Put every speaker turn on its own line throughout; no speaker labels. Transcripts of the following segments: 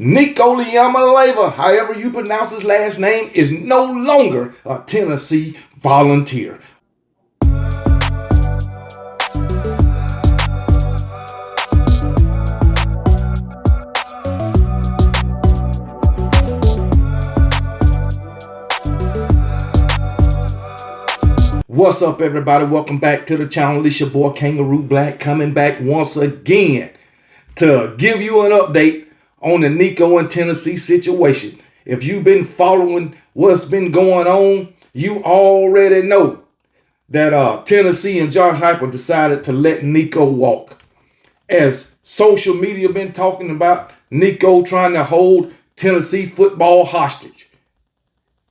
Nico Lamaleava, however you pronounce his last name, is no longer a Tennessee Volunteer. What's up, everybody? Welcome back to the channel. It's your boy Kangaroo Black coming back once again to give you an update on the Nico and Tennessee situation. If you've been following what's been going on, you already know that Tennessee and Josh Heupel decided to let Nico walk. As social media been talking about Nico trying to hold Tennessee football hostage.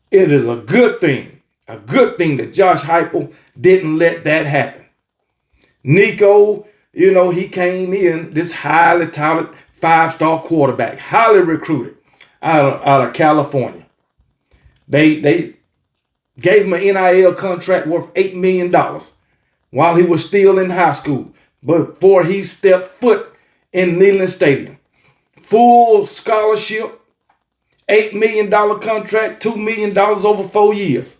It is a good thing that Josh Heupel didn't let that happen. Nico, he came in, this highly touted five-star quarterback, highly recruited out of California. They gave him an NIL contract worth $8 million while he was still in high school, before he stepped foot in Neyland Stadium. Full scholarship, $8 million contract, $2 million over 4 years.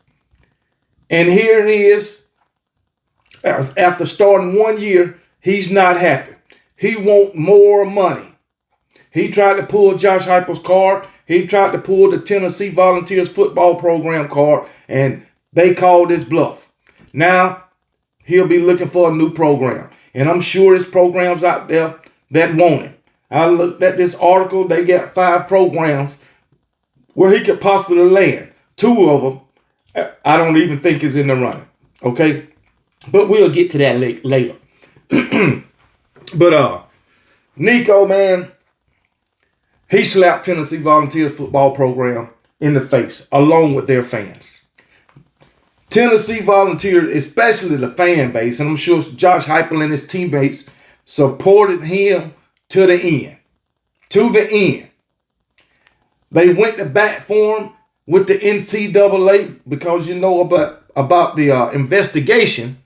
And here it is, after starting 1 year, he's not happy. He wants more money. He tried to pull Josh Heupel's card. He tried to pull the Tennessee Volunteers football program card, and they called his bluff. Now, he'll be looking for a new program. And I'm sure there's programs out there that want him. I looked at this article. They got 5 programs where he could possibly land. 2 of them, I don't even think is in the running, okay? But we'll get to that later. But Nico, man, he slapped Tennessee Volunteers football program in the face, along with their fans. Tennessee Volunteers, especially the fan base, and I'm sure Josh Heupel and his teammates supported him to the end. To the end. They went to bat for him with the NCAA because about the investigation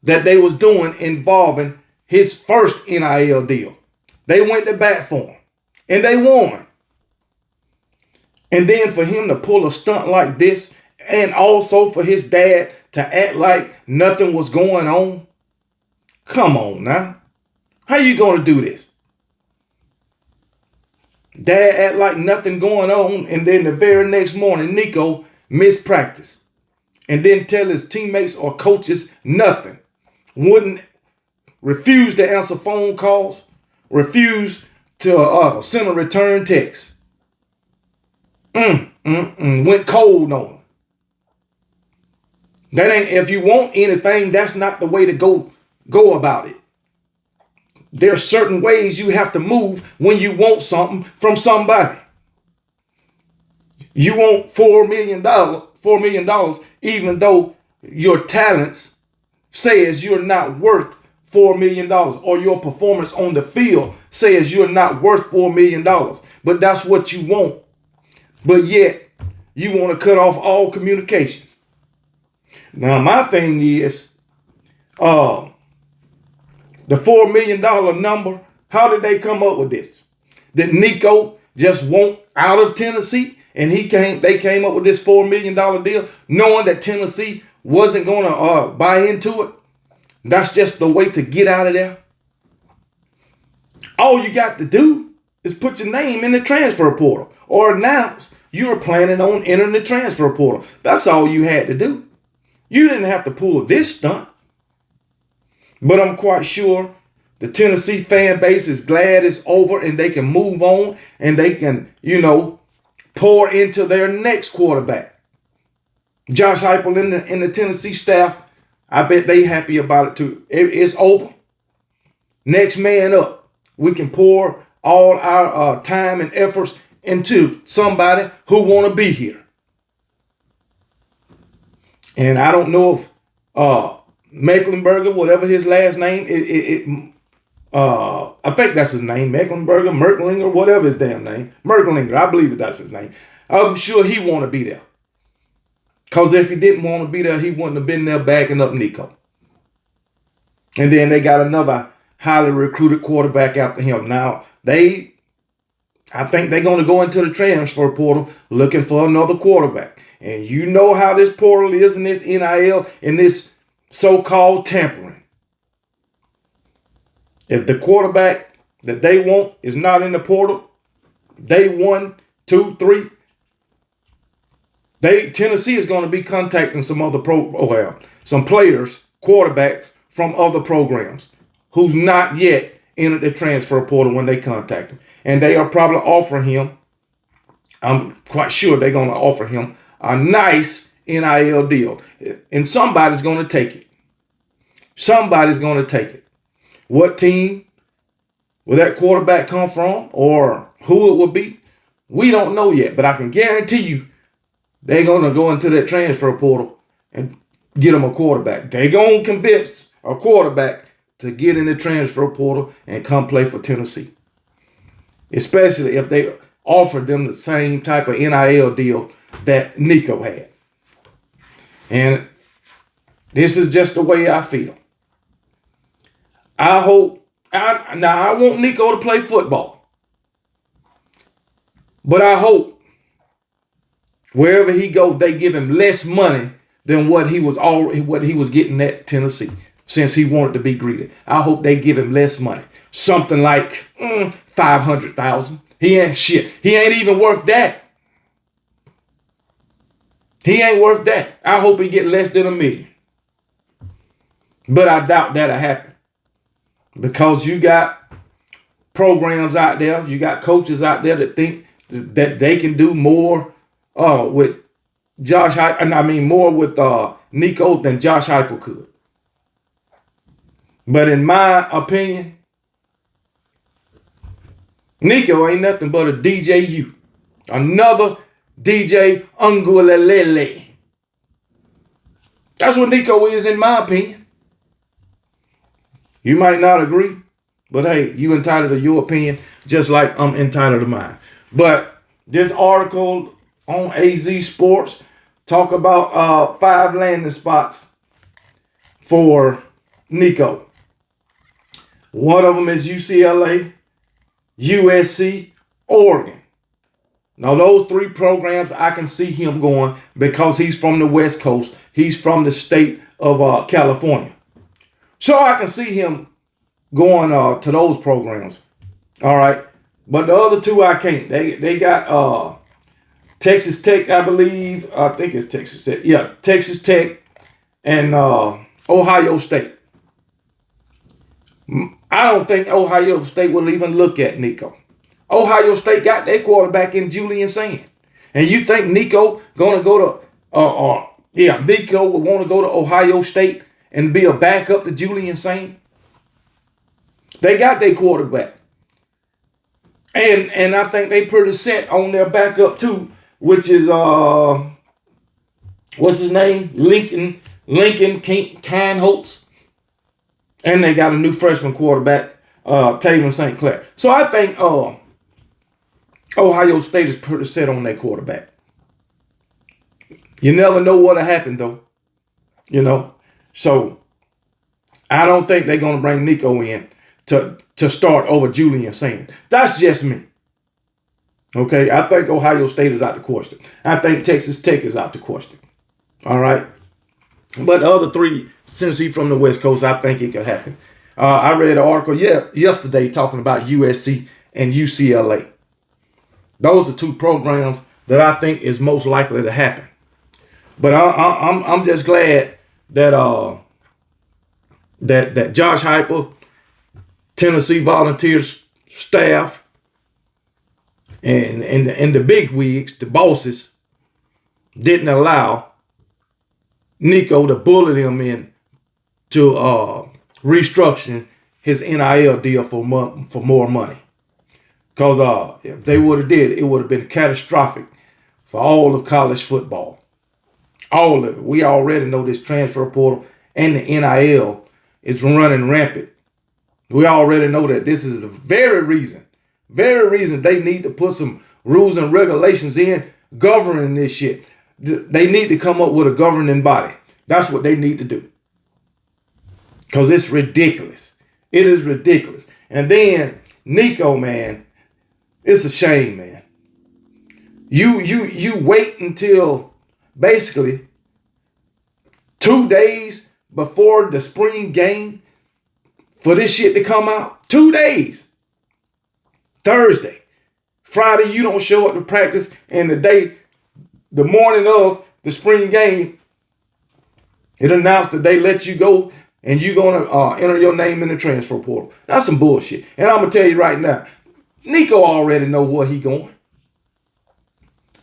that they was doing involving his first NIL deal. They went to bat for him, and they won. And then for him to pull a stunt like this, and also for his dad to act like nothing was going on. Come on now. How you going to do this? Dad act like nothing going on, and then the very next morning, Nico missed practice. And then tell his teammates or coaches nothing. Refused to answer phone calls. Refused to send a return text. Went cold on him. That ain't, if you want anything, that's not the way to go about it. There are certain ways you have to move when you want something from somebody. You want $4 million, even though your talents says you're not worth $4 million, or your performance on the field says you're not worth $4 million. But that's what you want. But yet, you want to cut off all communications. Now, my thing is, the $4 million number, how did they come up with this? Did Nico just want out of Tennessee, and they came up with this $4 million deal, knowing that Tennessee wasn't going to buy into it? That's just the way to get out of there. All you got to do is put your name in the transfer portal or announce you're planning on entering the transfer portal. That's all you had to do. You didn't have to pull this stunt. But I'm quite sure the Tennessee fan base is glad it's over and they can move on and they can, pour into their next quarterback. Josh Heupel and the Tennessee staff, I bet they happy about it too. It's over. Next man up. We can pour all our time and efforts into somebody who want to be here. And I don't know if Mecklenburger, whatever his last name, I think that's his name, Mecklenburger, Merklinger, whatever his damn name, Merklinger, I believe that's his name. I'm sure he want to be there. Because if he didn't want to be there, he wouldn't have been there backing up Nico. And then they got another highly recruited quarterback after him. Now, they I think they're going to go into the transfer portal looking for another quarterback. And you know how this portal is in this NIL and this so-called tampering. If the quarterback that they want is not in the portal, day 1, 2, 3, Tennessee is going to be contacting some players, quarterbacks from other programs who's not yet entered the transfer portal when they contact him. And they are probably offering him, I'm quite sure they're going to offer him a nice NIL deal. And somebody's going to take it. Somebody's going to take it. What team will that quarterback come from or who it will be? We don't know yet, but I can guarantee you they're going to go into that transfer portal and get them a quarterback. They're going to convince a quarterback to get in the transfer portal and come play for Tennessee. Especially if they offer them the same type of NIL deal that Nico had. And this is just the way I feel. I want Nico to play football. But I hope wherever he goes, they give him less money than what he was getting at Tennessee since he wanted to be greeted. I hope they give him less money. Something like $500,000. He ain't shit. He ain't even worth that. He ain't worth that. I hope he get less than $1 million. But I doubt that'll happen. Because you got programs out there, you got coaches out there that think that they can do more with more with Nico than Josh Heupel could. But in my opinion, Nico ain't nothing but a DJU. Another DJ Ungulelele. That's what Nico is in my opinion. You might not agree, but hey, you entitled to your opinion just like I'm entitled to mine. But this article on AZ Sports talk about 5 landing spots for Nico. One of them is UCLA, USC, Oregon. Now, those 3 programs I can see him going because he's from the West Coast. He's from the state of California. So I can see him going to those programs. All right. But the other 2 I can't. They got Texas Tech, I believe. I think it's Texas Tech. Yeah, Texas Tech and Ohio State. I don't think Ohio State will even look at Nico. Ohio State got their quarterback in Julian Sand. And you think Nico gonna go to Nico would want to go to Ohio State and be a backup to Julian Sand? They got their quarterback. And I think they pretty set on their backup too, which is what's his name? Lincoln Canholtz. And they got a new freshman quarterback, Taylor St. Clair. So I think Ohio State is pretty set on their quarterback. You never know what'll happen though. You know. So I don't think they're gonna bring Nico in to start over Julian Sand. That's just me. Okay, I think Ohio State is out the question. I think Texas Tech is out the question. All right. But the other 3, since he's from the West Coast, I think it could happen. I read an article yesterday talking about USC and UCLA. Those are 2 programs that I think is most likely to happen. But I'm just glad that that Josh Heupel, Tennessee Volunteers staff, and the big wigs, the bosses, didn't allow Nico to bully him in to restructuring his NIL deal for more money. Because if they would have did, it would have been catastrophic for all of college football. All of it. We already know this transfer portal and the NIL is running rampant. We already know that this is the very reason they need to put some rules and regulations in governing this shit. They need to come up with a governing body. That's what they need to do. Because it's ridiculous. It is ridiculous. And then Nico, man, It's a shame, man. You wait until basically 2 days before the spring game for this shit to come out. 2 days. Thursday. Friday, you don't show up to practice, and the morning of the spring game, it announced that they let you go and you're going to enter your name in the transfer portal. That's some bullshit. And I'm going to tell you right now, Nico already know where he going.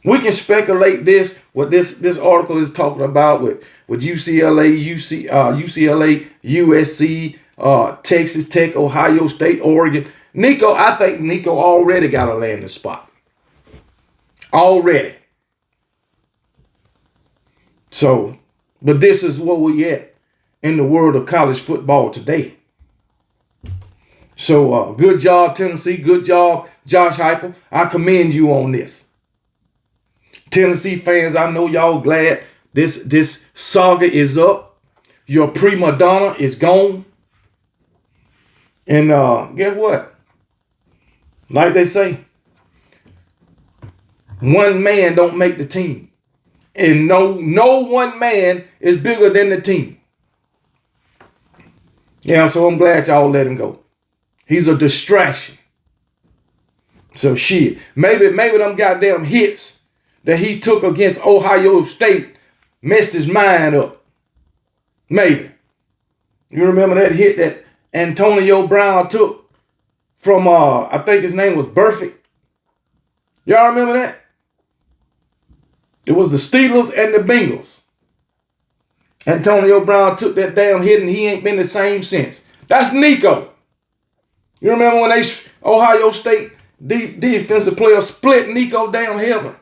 We can speculate what this article is talking about with UCLA, UCLA, USC, Texas Tech, Ohio State, Oregon. I think Nico already got a landing spot. Already. So, but this is where we at in the world of college football today. So, good job, Tennessee. Good job, Josh Heupel. I commend you on this. Tennessee fans, I know y'all glad this saga is up. Your prima donna is gone. And guess what? Like they say, one man don't make the team. And no one man is bigger than the team. Yeah, so I'm glad y'all let him go. He's a distraction. So shit, maybe them goddamn hits that he took against Ohio State messed his mind up. Maybe. You remember that hit that Antonio Brown took from, I think his name was Burfict. Y'all remember that? It was the Steelers and the Bengals. Antonio Brown took that damn hit and he ain't been the same since. That's Nico. You remember when Ohio State defensive player split Nico down heaven?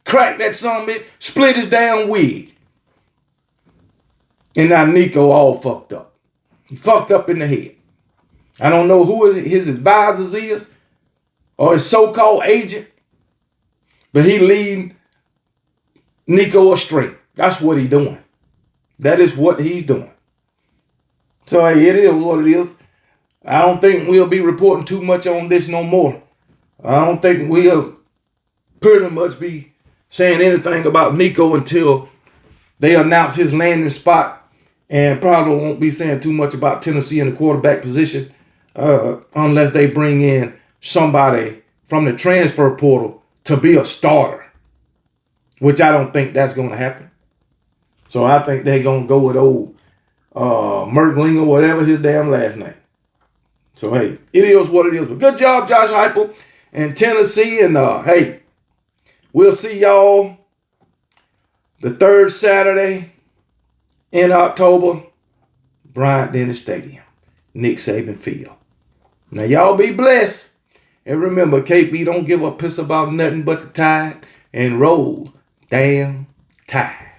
Cracked that son of a bitch, split his damn wig. And now Nico all fucked up. He fucked up in the head. I don't know who his advisors is or his so-called agent, but he leading Nico astray. That's what he doing. That is what he's doing. So hey, it is what it is. I don't think we'll be reporting too much on this no more. I don't think we'll pretty much be saying anything about Nico until they announce his landing spot, and probably won't be saying too much about Tennessee in the quarterback position unless they bring in somebody from the transfer portal to be a starter, which I don't think that's going to happen. So I think they're going to go with old Merkling or whatever his damn last name. So, hey, it is what it is. But good job, Josh Heupel and Tennessee. And, hey, we'll see y'all the third Saturday in October, Bryant-Denny Stadium, Nick Saban Field. Now, y'all be blessed. And remember, KP don't give a piss about nothing but the Tide, and roll damn Tide.